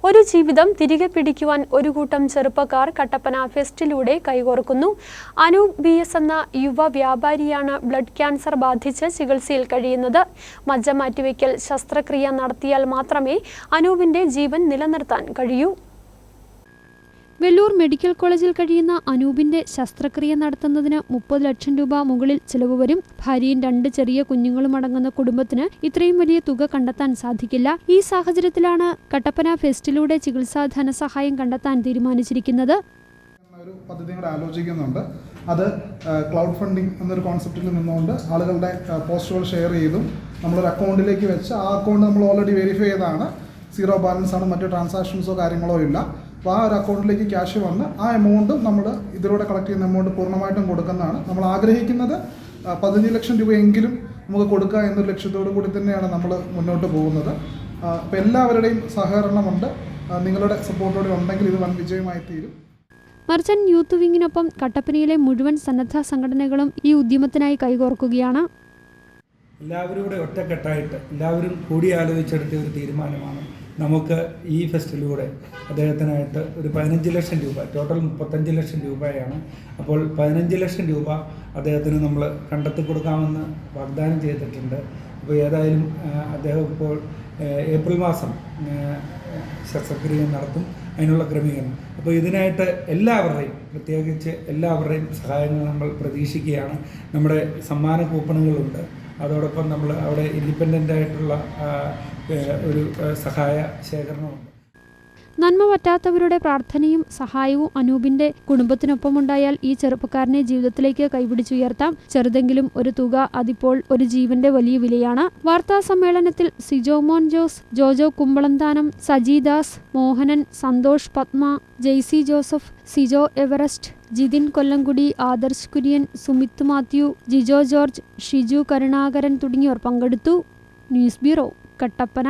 ഒരു ജീവിതം തിരികെ പിടിക്കുവാൻ ഒരു കൂട്ടം ചെറുപ്പക്കാർ കട്ടപ്പന ഫെസ്റ്റിലൂടെ കൈകോർക്കുന്നു. അനൂപ് BS എന്ന യുവ വ്യാപാരിയാണ് ബ്ലഡ് ക്യാൻസർ ബാധിച്ച് ചികിത്സയിൽ കഴിയുന്നത്. മജ്ജ മാറ്റിവെക്കൽ ശസ്ത്രക്രിയ നടത്തിയാൽ മാത്രമേ അനൂപിന്റെ ജീവൻ നിലനിർത്താൻ കഴിയൂ. വെല്ലൂർ മെഡിക്കൽ കോളേജിൽ കഴിയുന്ന അനൂപിന്റെ ശസ്ത്രക്രിയ നടത്തുന്നതിന് 30 ലക്ഷം രൂപ മുകളിൽ ചിലവ് വരും. ഭാര്യയും 2 ചെറിയ കുഞ്ഞുങ്ങളും അടങ്ങുന്ന കുടുംബത്തിന് ഇത്രയും വലിയ തുക കണ്ടെത്താൻ സാധിക്കില്ല. ഈ സാഹചര്യത്തിലാണ് കട്ടപ്പന ഫെസ്റ്റിലൂടെ ചികിത്സാ ധനസഹായം കണ്ടെത്താൻ തീരുമാനിച്ചിരിക്കുന്നത്. ഒരു പദ്ധതി കൂടെ ആലോചിക്കുന്നുണ്ട്. അത് ക്ലൗഡ് ഫണ്ടിങ് എന്നൊരു കോൺസെപ്റ്റിൽ നിന്നുകൊണ്ട് ആളുകളുടെ പോസ്റ്റുകൾ ഷെയർ ചെയ്തും നമ്മളൊരു അക്കൗണ്ടിലേക്ക് വെച്ച് ആ അക്കൗണ്ട് നമ്മൾ ഓൾറെഡി വെരിഫൈ ചെയ്താണ്, 0 ബാലൻസ് ആണ്, മറ്റു ട്രാൻസാക്ഷൻസോ കാര്യങ്ങളോ ഇല്ല. അപ്പോൾ ആ ഒരു അക്കൗണ്ടിലേക്ക് ക്യാഷ് വന്ന് ആ എമൗണ്ടും നമ്മൾ ഇതിലൂടെ കളക്ട് ചെയ്യുന്ന എമൗണ്ട് പൂർണ്ണമായിട്ടും കൊടുക്കുന്നതാണ്. നമ്മൾ ആഗ്രഹിക്കുന്നത് 15 ലക്ഷം രൂപയെങ്കിലും നമുക്ക് കൊടുക്കുക എന്നൊരു ലക്ഷ്യത്തോടു കൂടി തന്നെയാണ് നമ്മൾ മുന്നോട്ട് പോകുന്നത്. അപ്പോൾ എല്ലാവരുടെയും സഹകരണമുണ്ട്, നിങ്ങളുടെ സപ്പോർട്ടോടെ ഉണ്ടെങ്കിൽ ഇത് വൻ വിജയമായി തീരും. മർച്ചന്റ് യൂത്ത് വിങ്ങിനൊപ്പം കട്ടപ്പനയിലെ മുഴുവൻ സന്നദ്ധ സംഘടനകളും ഈ ഉദ്യമത്തിനായി കൈകോർക്കുകയാണ്. എല്ലാവരും കൂടെ ഒറ്റക്കെട്ടായിട്ട് എല്ലാവരും കൂടിയാലോചിച്ചെടുത്ത ഒരു തീരുമാനമാണ്. നമുക്ക് ഈ ഫെസ്റ്റിലൂടെ അദ്ദേഹത്തിനായിട്ട് ഒരു 15 ലക്ഷം രൂപ, ടോട്ടൽ 35 ലക്ഷം രൂപയാണ്. അപ്പോൾ 15 ലക്ഷം രൂപ അദ്ദേഹത്തിന് നമ്മൾ കണ്ടെത്തി കൊടുക്കാമെന്ന് വാഗ്ദാനം ചെയ്തിട്ടുണ്ട്. അപ്പോൾ ഏതായാലും അദ്ദേഹം ഇപ്പോൾ ഏപ്രിൽ മാസം ശസ്ത്രക്രിയ നടത്തും, അതിനുള്ള ക്രമീകരണം. അപ്പോൾ ഇതിനായിട്ട് എല്ലാവരുടെയും, പ്രത്യേകിച്ച് എല്ലാവരുടെയും സഹായങ്ങൾ നമ്മൾ പ്രതീക്ഷിക്കുകയാണ്. നമ്മുടെ സമ്മാന കൂപ്പണുകളുണ്ട്, അതോടൊപ്പം നമ്മൾ അവിടെ ഇൻഡിപെൻഡൻ്റ് ആയിട്ടുള്ള ഒരു സഹായ ശേഖരണമുണ്ട്. നന്മ പറ്റാത്തവരുടെ പ്രാർത്ഥനയും സഹായവും അനൂപിന്റെ കുടുംബത്തിനൊപ്പമുണ്ടായാൽ ഈ ചെറുപ്പക്കാരനെ ജീവിതത്തിലേക്ക് കൈപിടിച്ചുയർത്താം. ചെറുതെങ്കിലും ഒരു തുക, അതിപ്പോൾ ഒരു ജീവന്റെ വലിയ വിലയാണ്. വാർത്താ സമ്മേളനത്തിൽ സിജോ മോൻ ജോസ്, ജോജോ കുമ്പളന്താനം, സജിദാസ്, മോഹനൻ, സന്തോഷ് പത്മ, ജെയ്സി ജോസഫ്, സിജോ എവറസ്റ്റ്, ജിതിൻ കൊല്ലംകുടി, ആദർശ് കുര്യൻ, സുമിത് മാത്യു, ജിജോ ജോർജ്, ഷിജു കരുണാകരൻ തുടങ്ങിയവർ പങ്കെടുത്തു. News bureau, Kattappana.